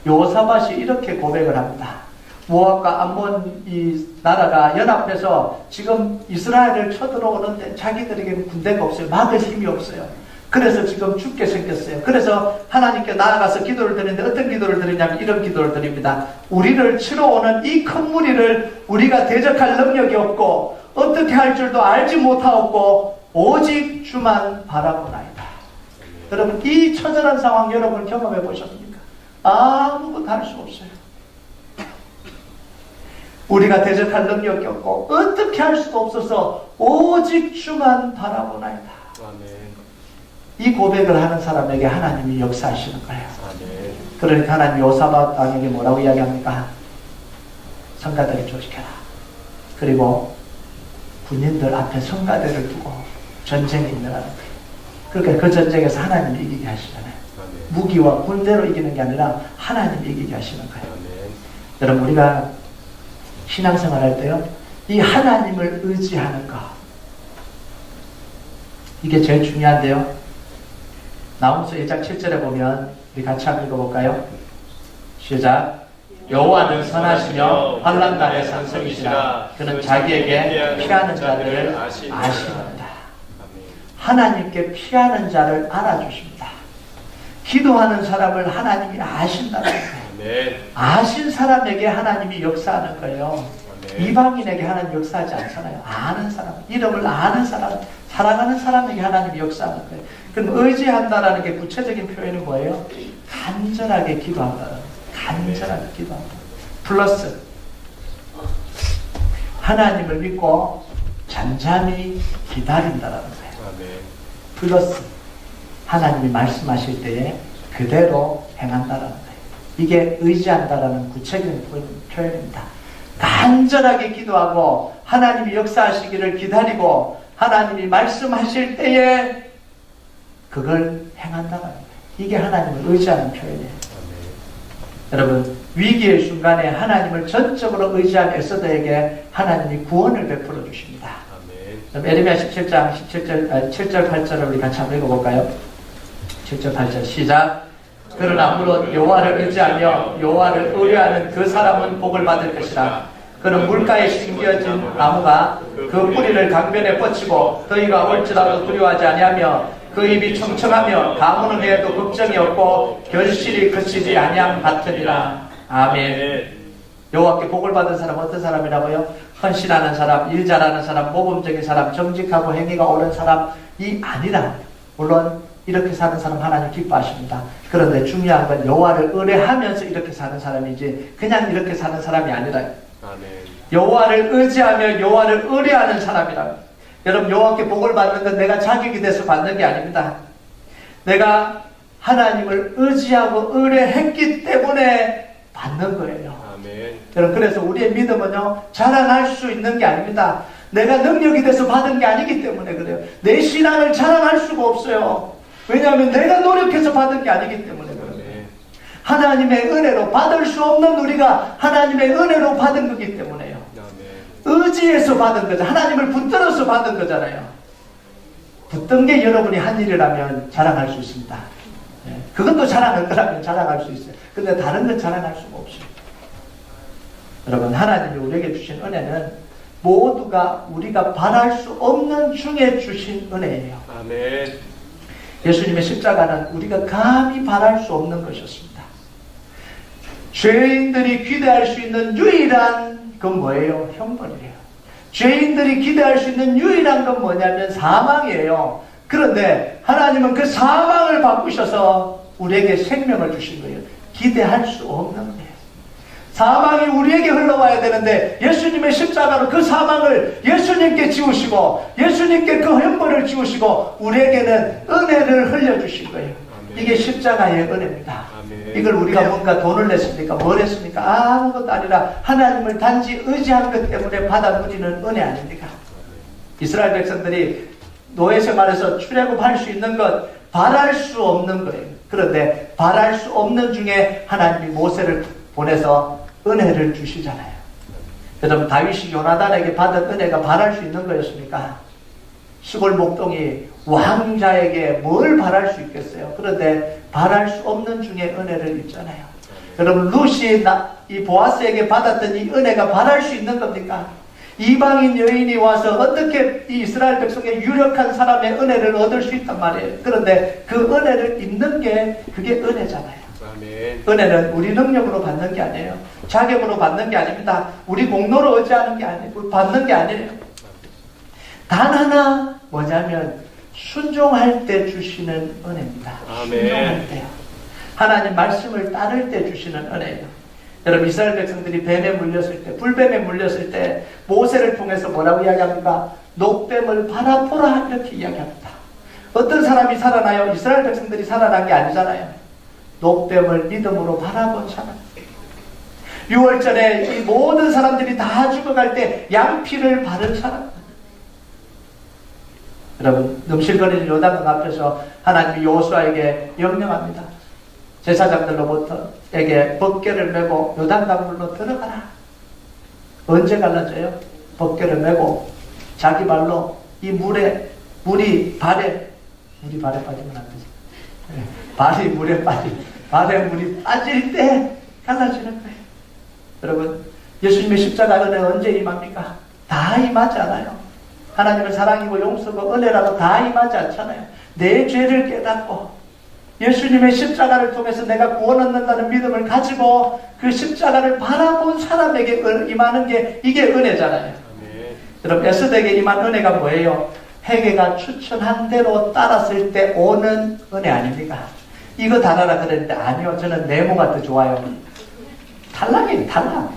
여호사밧이 이렇게 고백을 합니다. 모압과 암몬 이 나라가 연합해서 지금 이스라엘을 쳐들어오는데 자기들에게는 군대가 없어요. 막을 힘이 없어요. 그래서 지금 죽게 생겼어요. 그래서 하나님께 나아가서 기도를 드리는데 어떤 기도를 드리냐면 이런 기도를 드립니다. 우리를 치러 오는 이 큰 무리를 우리가 대적할 능력이 없고 어떻게 할 줄도 알지 못하고 오직 주만 바라보나이다. 여러분, 이 처절한 상황 여러분 경험해 보셨습니까? 아무것도 할 수 없어요. 우리가 대적할 능력이 없고 어떻게 할 수도 없어서 오직 주만 바라보나이다. 아멘. 이 고백을 하는 사람에게 하나님이 역사하시는 거예요. 아멘. 그러니까 하나님이 여호사밧 왕에게 뭐라고 이야기합니까? 성가대를 조직해라. 그리고 군인들 앞에 성가대를 두고 전쟁이 있느라는 거예요. 그러니까 그 전쟁에서 하나님이 이기게 하시잖아요. 아멘. 무기와 군대로 이기는 게 아니라 하나님이 이기게 하시는 거예요. 아멘. 여러분, 우리가 신앙생활 할 때요, 이 하나님을 의지하는 것, 이게 제일 중요한데요. 나홈서 1장 7절에 보면 우리 같이 한번 읽어볼까요? 시작. 여호와는 선하시며 환난날의 산성이시라. 그는 자기에게 피하는 자들을 아시는다. 하나님께 피하는 자를 알아주십니다. 기도하는 사람을 하나님이 아신다는 거예요. 아신 사람에게 하나님이 역사하는 거예요. 이방인에게 하나님 역사하지 않잖아요. 아는 사람, 이름을 아는 사람, 사랑하는 사람에게 하나님이 역사하는 거예요. 그럼 의지한다라는 게 구체적인 표현이 뭐예요? 간절하게 기도한다. 간절하게 기도한다. 플러스 하나님을 믿고 잠잠히 기다린다라는 거예요. 플러스 하나님이 말씀하실 때에 그대로 행한다라는 거예요. 이게 의지한다라는 구체적인 표현입니다. 간절하게 기도하고 하나님이 역사하시기를 기다리고 하나님이 말씀하실 때에 그걸 행한다는 거예요. 이게 하나님을 의지하는 표현이에요. 여러분, 위기의 순간에 하나님을 전적으로 의지한 에스더에게 하나님이 구원을 베풀어 주십니다. 에레미야 17장 7절 8절을 우리 같이 한번 읽어볼까요? 7절 8절 시작. 그러나 무릇 여호와를 의지하며 여호와를 의뢰하는 그 사람은 복을 받을 것이라. 그는 물가에 심겨진 나무가 그 뿌리를 강변에 뻗치고 더위가 올지라도 두려워하지 아니하며 그 입이 청청하며 가무는 해에도 걱정이 없고 결실이 그치지 아니함 같으니라. 아멘. 여호와께 복을 받은 사람은 어떤 사람이라고요? 헌신하는 사람, 일 잘하는 사람, 모범적인 사람, 정직하고 행위가 옳은 사람이 아니라, 물론 이렇게 사는 사람 하나님 기뻐하십니다. 그런데 중요한 건 여호와를 의뢰하면서 이렇게 사는 사람이지 그냥 이렇게 사는 사람이 아니라, 아멘. 여호와를 의지하며 여호와를 의뢰하는 사람이라. 여러분, 여호와께 복을 받는 건 내가 자격이 돼서 받는 게 아닙니다. 내가 하나님을 의지하고 의뢰했기 때문에 받는 거예요. 아멘. 여러분, 그래서 우리의 믿음은요, 자랑할 수 있는 게 아닙니다. 내가 능력이 돼서 받은 게 아니기 때문에 그래요. 내 신앙을 자랑할 수가 없어요. 왜냐하면 내가 노력해서 받은 게 아니기 때문에 그래요. 하나님의 은혜로, 받을 수 없는 우리가 하나님의 은혜로 받은 거기 때문에요. 의지해서 받은 거죠. 하나님을 붙들어서 받은 거잖아요. 붙든 게 여러분이 한 일이라면 자랑할 수 있습니다. 그것도 자랑할 거라면 자랑할 수 있어요. 근데 다른 건 자랑할 수가 없어요. 여러분, 하나님이 우리에게 주신 은혜는 모두가 우리가 바랄 수 없는 중에 주신 은혜예요. 아멘. 예수님의 십자가는 우리가 감히 바랄 수 없는 것이었습니다. 죄인들이 기대할 수 있는 유일한 건 뭐예요? 형벌이에요. 죄인들이 기대할 수 있는 유일한 건 뭐냐면 사망이에요. 그런데 하나님은 그 사망을 바꾸셔서 우리에게 생명을 주신 거예요. 기대할 수 없는 거예요. 사망이 우리에게 흘러와야 되는데 예수님의 십자가로 그 사망을 예수님께 지우시고 예수님께 그 형벌을 지우시고 우리에게는 은혜를 흘려주신 거예요. 이게 십자가의 은혜입니다. 이걸 우리가 뭔가 돈을 냈습니까? 뭘 했습니까? 아무것도 아니라 하나님을 단지 의지한 것 때문에 받아 누리는 은혜 아닙니까? 이스라엘 백성들이 노예 생활에서 출애굽할 수 있는 것 바랄 수 없는 거예요. 그런데 바랄 수 없는 중에 하나님이 모세를 보내서 은혜를 주시잖아요. 여러분, 다윗이 요나단에게 받은 은혜가 바랄 수 있는 거였습니까? 시골 목동이 왕자에게 뭘 바랄 수 있겠어요? 그런데 바랄 수 없는 중에 은혜를 입잖아요. 여러분, 룻이 이 보아스에게 받았던 이 은혜가 바랄 수 있는 겁니까? 이방인 여인이 와서 어떻게 이 이스라엘 백성의 유력한 사람의 은혜를 얻을 수 있단 말이에요. 그런데 그 은혜를 입는 게 그게 은혜잖아요. 아멘. 은혜는 우리 능력으로 받는 게 아니에요. 자격으로 받는 게 아닙니다. 우리 공로로 얻지하는 게 아니고 받는 게 아니에요. 단 하나 뭐냐면 순종할 때 주시는 은혜입니다. 아멘. 순종할 때요. 하나님 말씀을 따를 때 주시는 은혜예요. 여러분, 이스라엘 백성들이 뱀에 물렸을 때, 불뱀에 물렸을 때 모세를 통해서 뭐라고 이야기합니까? 녹뱀을 바라보라 이렇게 이야기합니다. 어떤 사람이 살아나요? 이스라엘 백성들이 살아난 게 아니잖아요. 녹뱀을 믿음으로 바라본 사람. 6월절에 이 모든 사람들이 다 죽어갈 때 양피를 바른 사람. 여러분, 넘실거리는 요단강 앞에서 하나님이 여호수아에게 명령합니다. 제사장들로부터에게 벗개를 메고 요단강물로 들어가라. 언제 갈라져요? 벗개를 메고 자기 발로 이 물이 발에 빠지면 안 되죠. 발이 물에 발에 물이 빠질 때 갈라지는 거예요. 여러분, 예수님의 십자가 은혜 언제 임합니까? 다 임하지 않아요. 하나님의 사랑이고 용서고 은혜라고 다 임하지 않잖아요. 내 죄를 깨닫고 예수님의 십자가를 통해서 내가 구원 얻는다는 믿음을 가지고 그 십자가를 바라본 사람에게 임하는 게 이게 은혜잖아요. 아멘. 여러분, 에스더에게 임한 은혜가 뭐예요? 회개가 추천한 대로 따랐을 때 오는 은혜 아닙니까? 이거 달아라 그랬는데 아니요, 저는 네모가 더 좋아요. 탈락이에요, 탈락.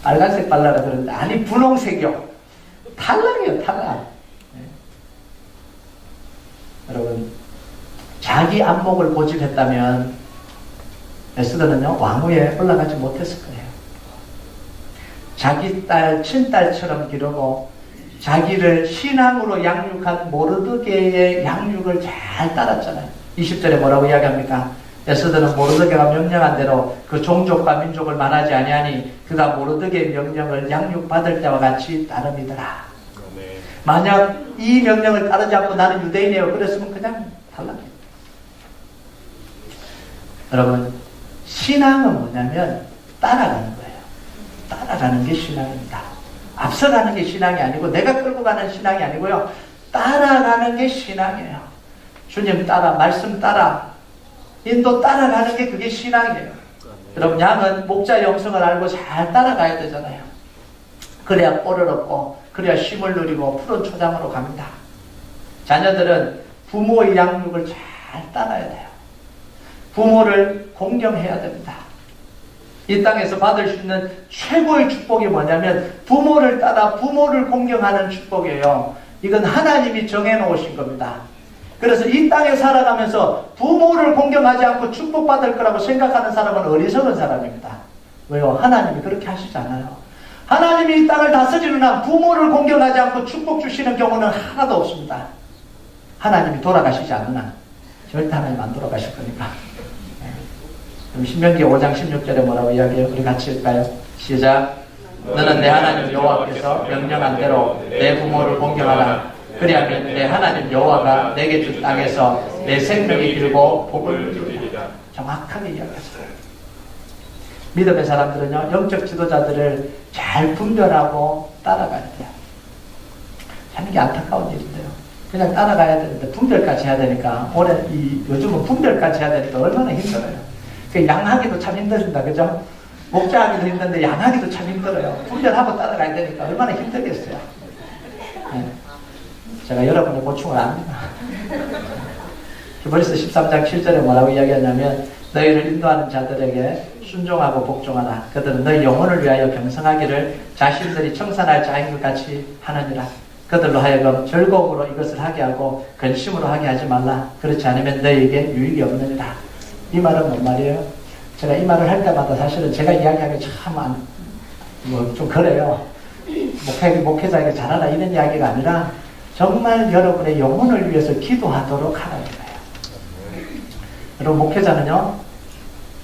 빨간색 발라라 그랬는데 아니, 분홍색이요. 탈락이에요, 탈락. 네. 여러분, 자기 안목을 고집했다면 에스더는요, 왕위에 올라가지 못했을 거예요. 자기 딸, 친딸처럼 기르고 자기를 신앙으로 양육한 모르드게의 양육을 잘 따랐잖아요. 20절에 뭐라고 이야기합니까? 에스더는 모르드게가 명령한 대로 그 종족과 민족을 말하지 아니하니 그가 모르드게의 명령을 양육받을 때와 같이 따름이더라. 만약 이 명령을 따르지 않고 나는 유대인이에요 그랬으면 그냥 탈락해요. 여러분, 신앙은 뭐냐면 따라가는 거예요. 따라가는 게 신앙입니다. 앞서가는 게 신앙이 아니고 내가 끌고 가는 신앙이 아니고요. 따라가는 게 신앙이에요. 주님 따라, 말씀 따라, 인도 따라가는 게 그게 신앙이에요. 여러분, 양은 목자 영성을 알고 잘 따라가야 되잖아요. 그래야 꼴을 얻고 그래야 쉼을 누리고 푸른 초장으로 갑니다. 자녀들은 부모의 양육을 잘 따라야 돼요. 부모를 공경해야 됩니다. 이 땅에서 받을 수 있는 최고의 축복이 뭐냐면 부모를 따라 부모를 공경하는 축복이에요. 이건 하나님이 정해놓으신 겁니다. 그래서 이 땅에 살아가면서 부모를 공경하지 않고 축복받을 거라고 생각하는 사람은 어리석은 사람입니다. 왜요? 하나님이 그렇게 하시지 않아요. 하나님이 이 땅을 다스리는 한 부모를 공경하지 않고 축복 주시는 경우는 하나도 없습니다. 하나님이 돌아가시지 않는 한 절대 하나님 안 돌아가실 거니까. 그럼 신명기 5장 16절에 뭐라고 이야기해요? 우리 같이 읽을까요? 시작. 너는 내 하나님 여호와께서 명령한 대로 내 부모를 공경하라. 그리하면 내 하나님 여호와가 내게 준 땅에서 내 생명이 길고 복을 누리리라. 정확하게 이야기했어요. 믿음의 사람들은요, 영적 지도자들을 잘 분별하고 따라가야 돼요. 참 이게 안타까운 일인데요. 그냥 따라가야 되는데 분별까지 해야 되니까 요즘은 분별까지 해야 되니까 얼마나 힘들어요. 양하기도 참 힘듭니다. 그죠? 목자하기도 힘든데 양하기도 참 힘들어요. 분별하고 따라가야 되니까 얼마나 힘들겠어요. 네. 제가 여러분의 고충을 압니다. 히브리서 13장 7절에 뭐라고 이야기하냐면 너희를 인도하는 자들에게 순종하고 복종하라. 그들은 너희 영혼을 위하여 경성하기를 자신들이 청산할 자인 것 같이 하느니라. 그들로 하여금 즐거움으로 이것을 하게 하고 근심으로 하게 하지 말라. 그렇지 않으면 너희에게 유익이 없느니라. 이 말은 뭔 말이에요? 제가 이 말을 할 때마다 사실은 제가 이야기하기 참 좀 그래요. 목회자에게 잘하라 이런 이야기가 아니라 정말 여러분의 영혼을 위해서 기도하도록 하라는 거예요. 여러분 목회자는요,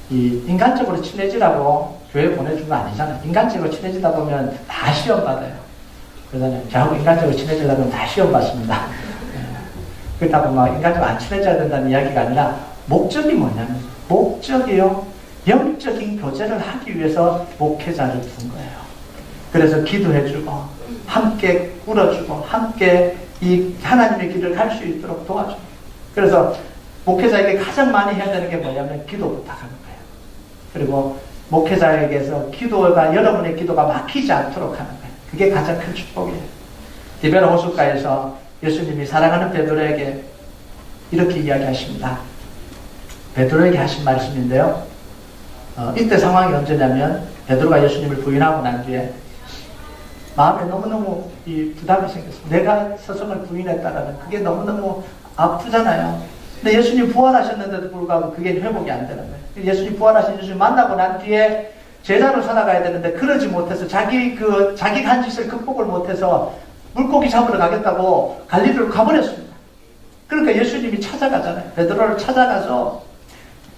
이 인간적으로 친해지라고 교회 보내준 거 아니잖아요. 인간적으로 친해지다 보면 다 시험 받아요. 그러잖아요. 저하고 인간적으로 친해지려면 다 시험 받습니다. 그렇다고 막 인간적으로 안 친해져야 된다는 이야기가 아니라 목적이 뭐냐면 목적이요, 영적인 교제를 하기 위해서 목회자를 둔 거예요. 그래서 기도해주고 함께 꿇어주고 함께 이 하나님의 길을 갈 수 있도록 도와주고, 그래서 목회자에게 가장 많이 해야 되는 게 뭐냐면 기도 부탁하는 거예요. 그리고 목회자에게서 여러분의 기도가 막히지 않도록 하는 거예요. 그게 가장 큰 축복이에요. 디베라 호숫가에서 예수님이 사랑하는 베드로에게 이렇게 이야기하십니다. 베드로에게 하신 말씀인데요. 이때 상황이 언제냐면 베드로가 예수님을 부인하고 난 뒤에 마음에 너무너무 부담이 생겼어요. 내가 스승을 부인했다라는 그게 너무너무 아프잖아요. 근데 예수님 부활하셨는데도 불구하고 그게 회복이 안 되는 거예요. 예수님 부활하신 예수님 만나고 난 뒤에 제자로 살아가야 되는데 그러지 못해서 자기가 한 짓을 극복을 못해서 물고기 잡으러 가겠다고 갈릴리로 가버렸습니다. 그러니까 예수님이 찾아가잖아요. 베드로를 찾아가서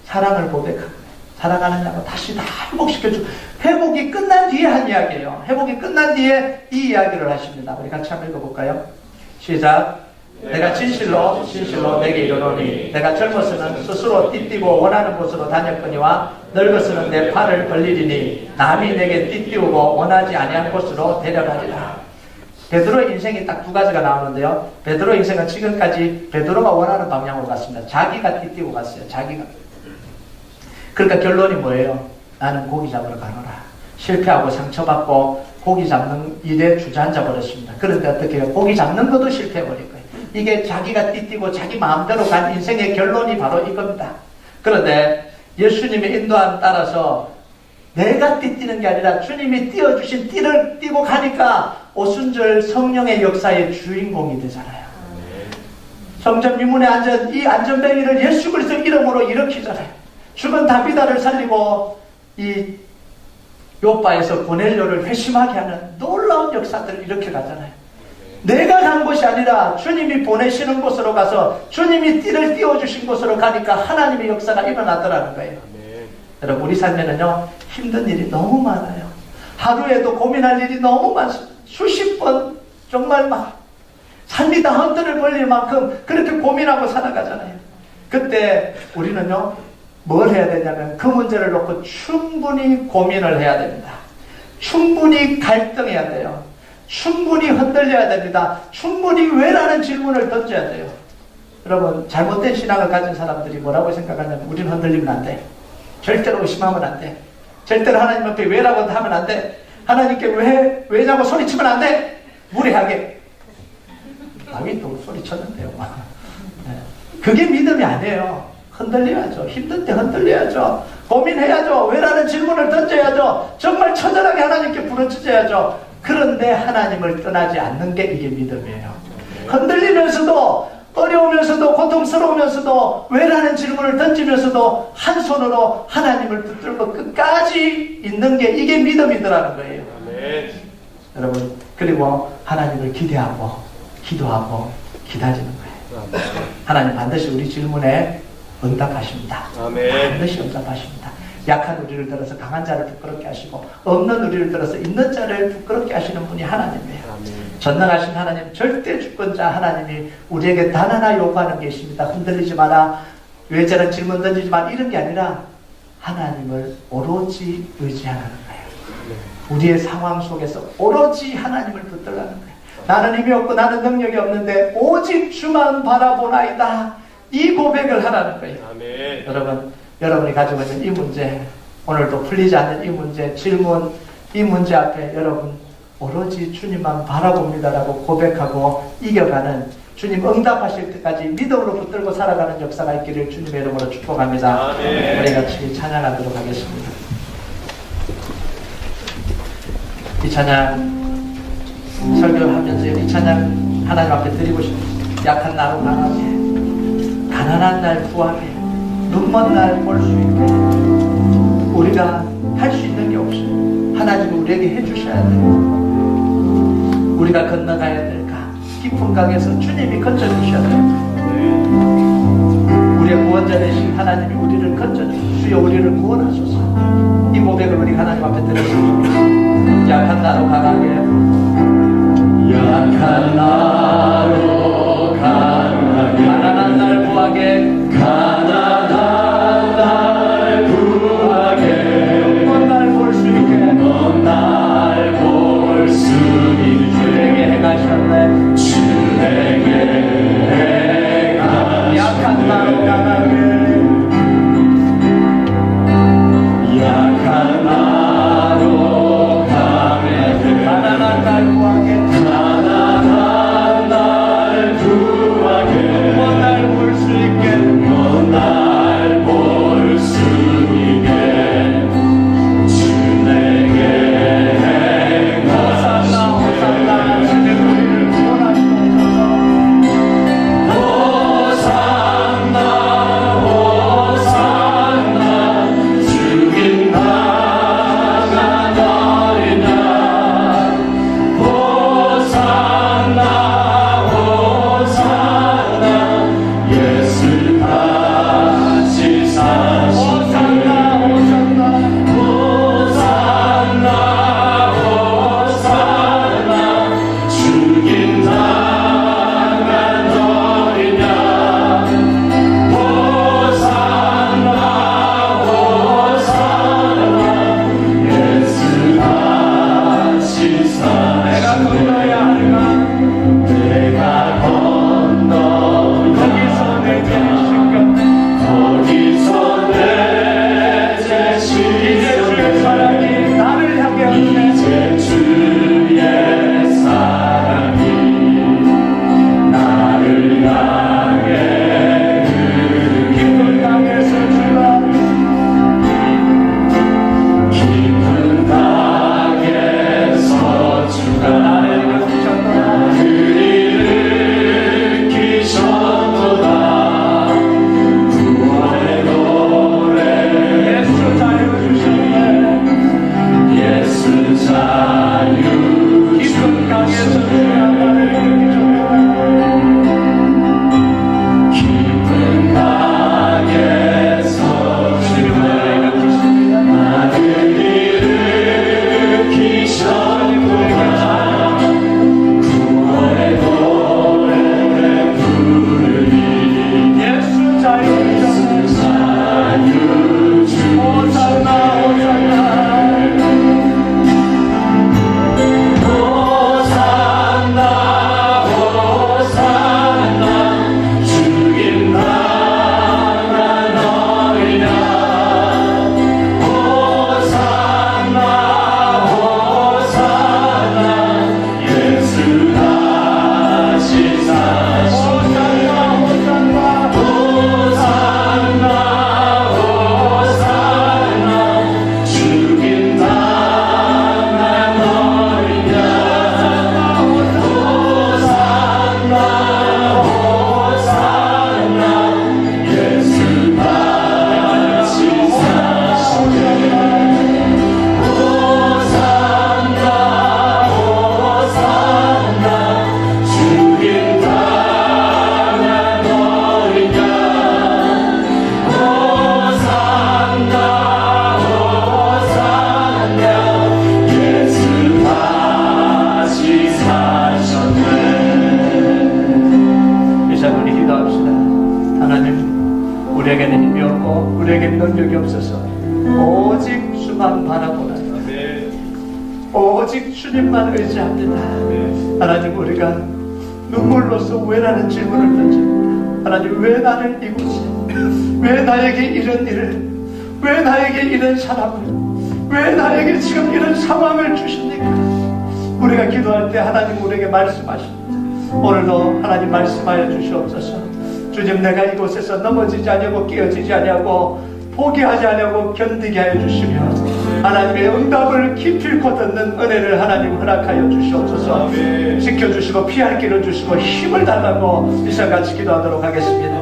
사랑을 고백하고 사랑하느냐고 다시 다 회복시켜주고, 회복이 끝난 뒤에 한 이야기예요. 회복이 끝난 뒤에 이 이야기를 하십니다. 우리 같이 한번 읽어볼까요? 시작. 내가 진실로 내게 이르노니 내가 젊어서는 스스로 띠띠고 원하는 곳으로 다녔거니와 늙어서는 내 팔을 벌리리니 남이 내게 띠띠우고 원하지 아니한 곳으로 데려가리라. 베드로의 인생이 딱 두 가지가 나오는데요. 베드로의 인생은 지금까지 베드로가 원하는 방향으로 갔습니다. 자기가 띠띠고 갔어요. 자기가. 그러니까 결론이 뭐예요? 나는 고기 잡으러 가노라. 실패하고 상처받고 고기 잡는 일에 주저앉아 버렸습니다. 그런데 어떻게 해요? 고기 잡는 것도 실패해버릴 거예요. 이게 자기가 띠띠고 자기 마음대로 간 인생의 결론이 바로 이겁니다. 그런데 예수님의 인도함 따라서 내가 띠띠는 게 아니라 주님이 띄워주신 띠를 띠고 가니까 오순절 성령의 역사의 주인공이 되잖아요. 성전 미문에 앉은 이 안전뱅이를 예수 그리스도 이름으로 일으키잖아요. 죽은 다비다를 살리고 이 요바에서 고넬료를 회심하게 하는 놀라운 역사들을 이렇게 가잖아요. 내가 간 곳이 아니라 주님이 보내시는 곳으로 가서 주님이 띠를 띄워주신 곳으로 가니까 하나님의 역사가 일어나더라는 거예요. 여러분 우리 삶에는요 힘든 일이 너무 많아요. 하루에도 고민할 일이 너무 많습니다. 수십 번 정말 막 삶이 다 흔들을 벌릴 만큼 그렇게 고민하고 살아가잖아요. 그때 우리는요 뭘 해야 되냐면 그 문제를 놓고 충분히 고민을 해야 됩니다. 충분히 갈등해야 돼요. 충분히 흔들려야 됩니다. 충분히 왜라는 질문을 던져야 돼요. 여러분 잘못된 신앙을 가진 사람들이 뭐라고 생각하냐면 우리는 흔들리면 안 돼. 절대로 의심하면 안 돼. 절대로 하나님 앞에 왜라고 하면 안 돼. 하나님께 왜냐고 소리치면 안 돼. 무례하게. 다윗도 소리쳤는데요. 그게 믿음이 아니에요. 흔들려야죠. 힘든 때 흔들려야죠. 고민해야죠. 왜라는 질문을 던져야죠. 정말 처절하게 하나님께 부르짖어야죠. 그런데 하나님을 떠나지 않는 게 이게 믿음이에요. 흔들리면서도 어려우면서도 고통스러우면서도 왜라는 질문을 던지면서도 한 손으로 하나님을 붙들고 끝까지 있는 게 이게 믿음이더라는 거예요. 아멘. 여러분 그리고 하나님을 기대하고 기도하고 기다리는 거예요. 아멘. 하나님 반드시 우리 질문에 응답하십니다. 아멘. 반드시 응답하십니다. 약한 우리를 들어서 강한 자를 부끄럽게 하시고 없는 우리를 들어서 있는 자를 부끄럽게 하시는 분이 하나님이에요. 아멘. 전능하신 하나님, 절대 주권자 하나님이 우리에게 단 하나 요구하는 게 있습니다. 흔들리지 마라, 외제는 질문 던지지 마, 이런 게 아니라 하나님을 오로지 의지하라는 거예요. 우리의 상황 속에서 오로지 하나님을 붙들라는 거예요. 나는 힘이 없고 나는 능력이 없는데 오직 주만 바라보나이다, 이 고백을 하라는 거예요. 아멘. 여러분, 여러분이 가지고 있는 이 문제, 오늘도 풀리지 않는 이 문제, 질문, 이 문제 앞에 여러분 오로지 주님만 바라봅니다라고 고백하고 이겨가는, 주님 응답하실 때까지 믿음으로 붙들고 살아가는 역사가 있기를 주님의 이름으로 축복합니다. 아멘. 우리 같이 찬양하도록 하겠습니다. 이 찬양 설교하면서 이 찬양 하나님 앞에 드리고 싶습니다. 약한 나로 강하게, 가난한 날 구하게, 눈먼 날 볼 수 있게. 우리가 할 수 있는 게 없어요. 하나님이 우리에게 해주셔야 돼요. 우리가 건너가야 될 강, 깊은 강에서 주님이 건져주셔야 돼요. 우리의 구원자 되신 하나님이 우리를 건져주시고 주여 우리를 구원하소서. 이 고백을 우리 하나님 앞에 드렸습니다. 약한 나로 강하게, 약한 나로 강하게, 가난한 날 구하게, 가난한 날 구하게, 먼 날 볼 수 있게, 먼 날 볼 수 있게, 주에게 행하셨네, 주에게 행하셨네. 약한 나로 강하게, 약한 나로 강하게, 가난한 날 구하게, 가난한 날 구하게, 먼 날 볼 수 있게, 오직 주만 바라보나요. 오직 주님만 의지합니다. 하나님, 우리가 눈물로서 왜라는 질문을 던집니다. 하나님, 왜 나를 이곳에, 왜 나에게 이런 일을, 왜 나에게 이런 사람을, 왜 나에게 지금 이런 상황을 주십니까? 우리가 기도할 때 하나님 우리에게 말씀하십니다. 오늘도 하나님 말씀하여 주시옵소서. 주님, 내가 이곳에서 넘어지지 아니하고 깨어지지 아니하고 포기하지 않으려고 견디게 하여 주시며 하나님의 응답을 기필코 듣는 은혜를 하나님 허락하여 주시옵소서. 지켜주시고 피할 길을 주시고 힘을 달라고 이 시간 같이 기도하도록 하겠습니다.